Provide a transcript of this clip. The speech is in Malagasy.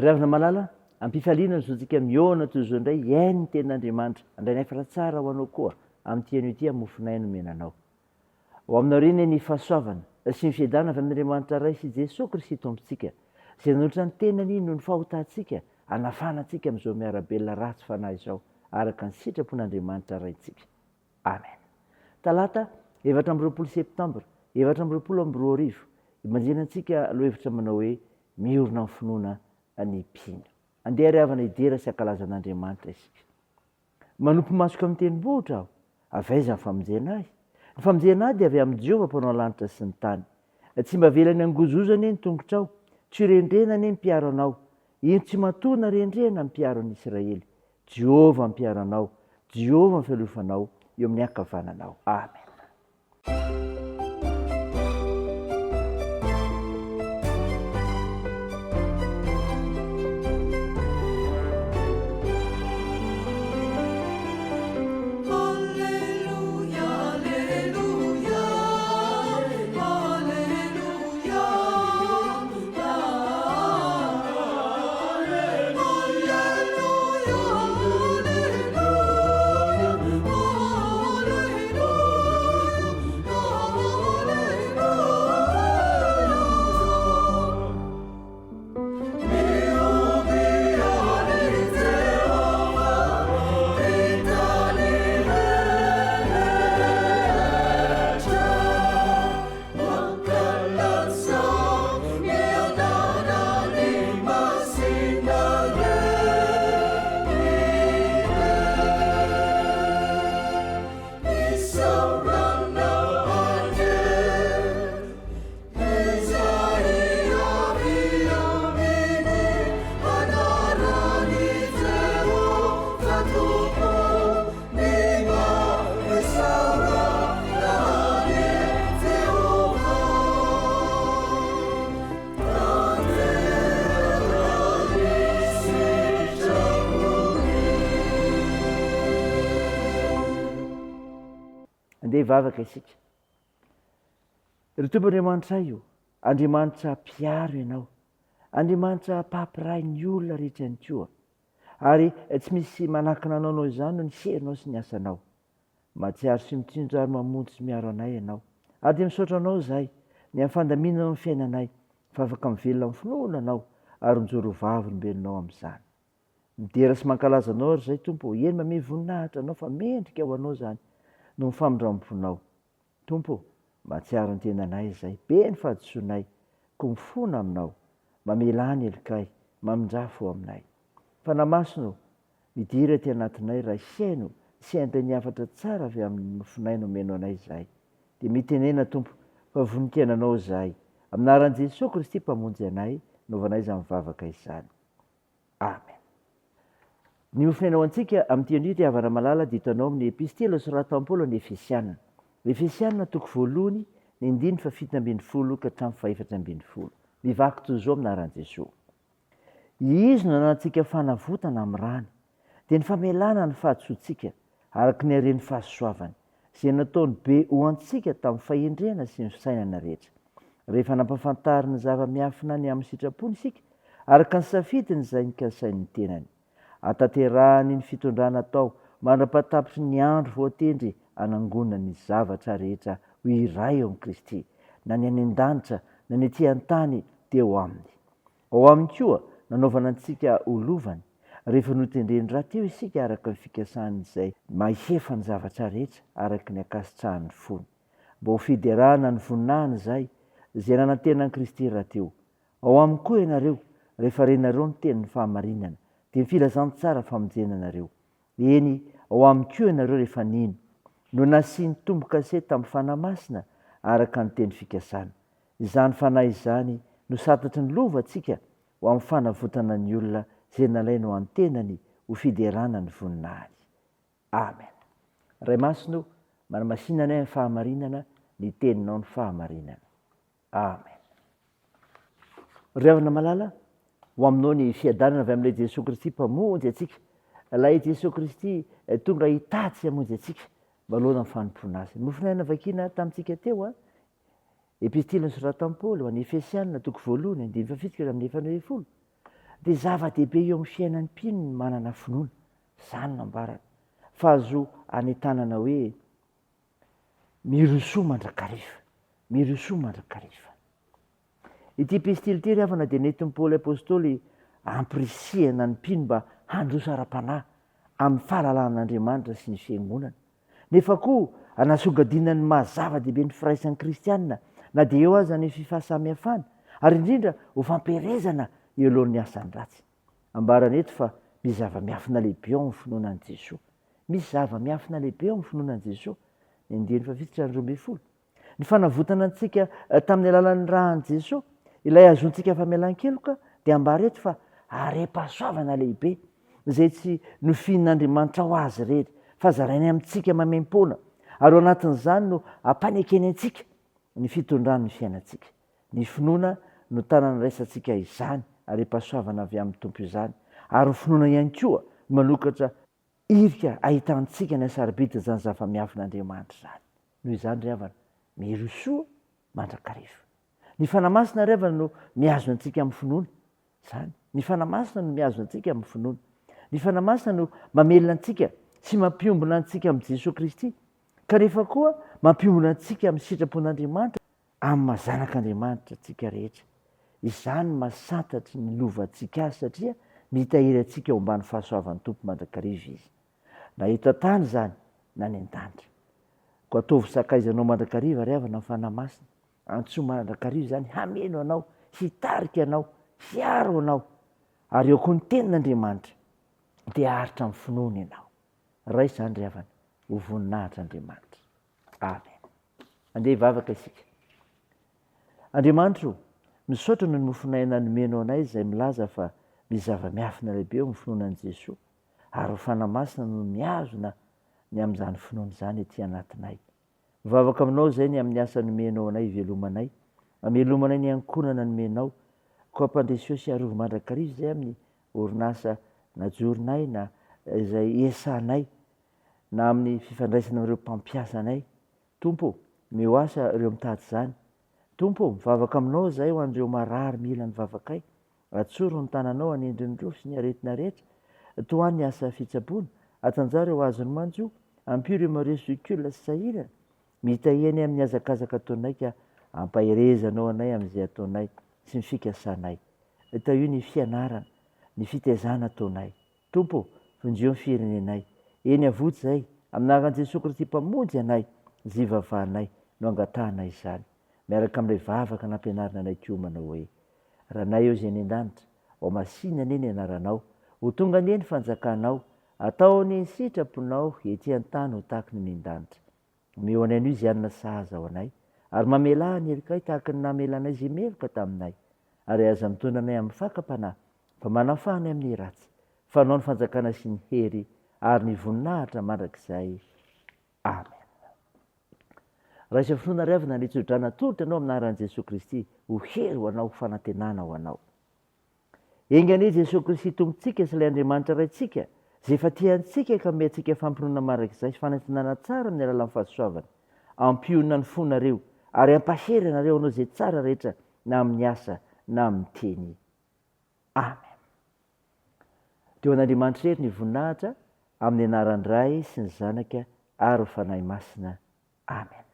ry avana malala ampifaliana nysontsika miona toy zao indray iainy ny tenin'andriamanitra andray nafara tsara ho anao koa amin'nytian'io ty mofinahy nomenanao ho aminao reny ny fahasoavana sy ny fiadanana avy amin'andriamanitra ray sy Jesosy Kristy tompontsika izay nanotratra ny tenany no ny fahotantsika anafanantsika amin'izao miarabelona ratsy fanahy izao araka ny sitrapon'andriamanitra raintsika. Amen. Talata 4 septambra 2024 imanjenantsika lohevitra manao hoe miorina amin'ny finoana ny mpino. Andeha ry havana idera sy ankalazan'Andriamanitra isika. Manompo masoka amin'ny tendrombohitra aho, avaiza ny famonjena ahy? Ny famonjena ahy dia avy amin'ny Jehovah mpanao lanitra sy ny tany. Tsy mba velany angozozana ny tongotrao, tsy rendrena ny mpiaro anao. Ino tsy matoana rendrena ny mpiaro an'i Israely. Jehovah mpiaro anao, Jehovah fialofanao eo amin'ny ankavananao. Amen. Andeha hivavaka isika. Ry Tompon'Andriamanitra io, Andriamanitra mpiaro ianao, Andriamanitra mpampiray ny olona rehetra ny koa, ary tsy misy manakina anao izany no ny serinao sy ny asanao. Mahatsiaro sy mitsinjo ary mamonjy sy miaro anay ianao, ary dia misaotra anao izahay ny amin'ny fandaminana ny fiainanay, fa afaka mivelona amin'ny finoana anao ary mijoro vavy olombelonao amin'izany. Midera sy mankalaza anao ary izay Tompo, eny manome voninahitra anao fa mendrika ho anao izany no mifamindramponao. Tompo, mahatsiaro ny tenanay izay, be ny fahadisoanay, ko mifona aminao, mamela ny elikay, mamindrafo aminay. Fa namasino, midira ty anatinay raha isaino, sy andray ny afatra tsara avy amin'ny nofinay nomenao anay izahay. Dia mitenena Tompo, fa vonintenanao izahay. Aminaran'i Jesosy Kristy mpamonjy anay, novanay izany mivavaka izany. Amen. Ny mofinainao antsika amin'ity ty havana malala dia hitanao amin'ny epistila soratan'i Paoly any Efesiana. Efesiana 2:1 ka hatramin'ny 4:12. Mivaky toy izao aminaran'i Jesosy. Izy no nanantsika fanavotana amin'ny rany, dia ny famelana ny fahasoantsika araka ny haren'ny fahasoavany, izay nataony be ho antsika tamin'ny fahendrena sy ny fisainana rehetra. Rehefa nampafantary ny zava-miafina ny amin'ny sitrapony isika, araka ny safidiny izay nikasain'ny tenany. Ataterahany ny fitondrana atao mandrapatapitry ny andro voatendry anangonana ny zavatra rehetra ho iray eo amin'ny Kristy, na ny any an-danitra na ny etỳ an-tany teo aminy. Ao aminy koa nanaovana antsika olovany rehefa notendreny rahateo isika araka ny fikasan'izay mahefa ny zavatra rehetra araka ny akasitrahan'ny fony, mba ho fiderahana ny voninahiny izay nanantenan'i Kristy rahateo. Ao aminy koa ianareo rehefa renareo ny tenin'ny fahamarinana, dia filazantsara famonjenanareo. Eny, ao aminy koa ianareo rehefa nino, no nasiany tombo-kase tamin'ny fanahy masina araka ny teny fikasana. Izany fanahy izany no satatry ny lovantsika ho amin'ny fanavotana ny olona izay nalaina ho an-tenany ho fiderana ny voninahiny. Amen. Ray masino, manamasinana ny fahamarinana, ny teninao ny fahamarinana. Amen. Ry havana malala, ho aminao ny fiadanana avy amin'ilay Jesosy Kristy mpamonjy atsika. Ilay Jesosy Kristy tonga hitady sy hamonjy atsika manoloana ny fanompoana azy. Mofinaina vakiana tamintsika teo, epistila nosoratan'i Paoly ho an'ny Efesiana 2:1 ka 9:20. dia zava-dehibe eo amin'ny fiainan'ny mpino ny manana finoana. Izany nambarana fa azo anentanana hoe mirosoa mandrakariva, mirosoa mandrakariva. Ity pistily ity ry havana dia nentin'i Paoly apôstôly ampirisihana ny mpino mba handroso ara-panahy amin'ny fahalalàn'Andriamanitra sy ny fiangonana. Nefa koa anasongadinany mahazava-dehibe ny firaisan'ny kristianina na dia eo aza ny fifahasamihafana ary indrindra ho fampiarezana eo alohan'ny asany ratsy. Ambarana eto fa misy zava-miafina lehibe ao amin'ny finoanan'i Jesosy. Misy zava-miafina lehibe ao amin'ny finoanan'i Jesosy. Ny fanavotana antsika tamin'ny alalan'ny rahan'i Jesosy, ilay azontsika famelan-keloka dia ambara eto fa are-pahasoavana lehibe izay tsy nofinin'Andriamanitra ho azy irery fa zarainy amintsika mamem-pona ary ao anatin'izany no ampanekeny antsika ny fitondrany ny fiainantsika. Ny finoana no tanana raisantsika izany are-pahasoavana avy amin'ny tompo izany ary ny finoana ihany koa manokatra irika ahitantsika ny asarabiditra izany zava-miafin'Andriamanitra izany. Noho izany ry havana mirosoa mandrakariva. Ny fanamasina ry havana no miazo antsika amin'ny finoana izany. Ny fanamasina no miazo antsika amin'ny finoana. Ny fanamasina no mamelona antsika sy mampiombona antsika amin'ny Jesosy Kristy kanefa koa mampiombona antsika amin'ny sitrapon'Andriamanitra amin'ny mahazanak'Andriamanitra antsika rehetra. Izany mahasantatry ny lovantsika azy satria mitahiry antsika ao ambany fahasoavan'ny tompo mandrakariva izy. Na eto an-tany izany na ny an-danitra. Ko ataovy sakaizanao mandrakariva ry havana amin'ny fanamasina. Antsoa mandrakariva izany hameno anao, hitarika anao, hiaro anao ary eo koa ny tenin'Andriamanitra dia haritra amin'ny finoana ianao. Ray izany ry havana ho voninahitr'Andriamanitra. Amen. Andeha hivavaka isika. Andriamanitro, misaotra no nofinay nanomenao anay izay milaza fa misy zava-miafina lehibe eo amin'ny finoanan'i Jesosy ary ho fanamasina no miazona ny amin'izany finoana izany etỳ anatinay. Mivavaka aminao izay ny amin'ny asa nomenao anay hivelomanay, hamelomanay ny ankonana nomenao, koa ampandreseo sy arovo mandrakariva izay amin'ny orinasa najorinay na izay esanay na amin'ny fifandraisana amin'ireo mpampiasa anay. Tompo, meo asa ireo mitady izany. Tompo, mivavaka aminao izay ho an'ireo marary mila mivavakay. Atsoro ny tananao hanindriny roa sy ny aretina rehetra. Toany ny asa fitsaboana, atanjaro eo azony manjo, ampio ireo maresoikiola sy sahirana. Mitaheny amin'ny azakazaka ataonay ka ampahirezanao anay amin'izay ataonay sy ny fikasanay. Tao io ny fianarana, ny fitaizana ataonay. Tompo, vonjeo ny firenenay. Eny avotsy izay, amin'ny anaran'i Jesosy Kristy mpamonjy anay, izay vavahanay no angatahanay izany. Miaraka amin'ilay vavaka nampianarina anay koa manao hoe: Ranay eo izay any an-danitra, ao masinana anie ny anaranao, ho tonga anie ny fanjakanao, atao ny sitraponao etỳ an-tany ho tahaka ny an-danitra. Meo anay no izy anona sahaza ao anay, ary mamela ny helikay tahaka ny namelanay izay meloka taminay, ary aza mitondra anay amin'ny fakam-panahy, fa manafanay amin'ny ratsy, fanao ny fanjakana sy ny hery ary ny voninahitra mandrakizay. Amen. Raha isa finoana ry havana ny tsodrana tolotra anao amin'ny anaran'i Jesosy Kristy, ho hery ho anao, ho fanantenana ho anao. Engany Jesosy Kristy tompontsika sy ilay Andriamanitra raintsika, izay efa tiantsika ka ome antsika fampinoana mandrakizay sy fanantenana tsara amin'ny alalan'ny fahasoavana, ampionana ny fonareo ary ampahery anareo anao izay tsara rehetra na amin'ny asa na amin'ny teny. Amen. Teo an'Andriamanitra rery ny voninahitra amin'ny anaran'ny Ray sy ny Zanaka ary ho fanahy masina. Amen.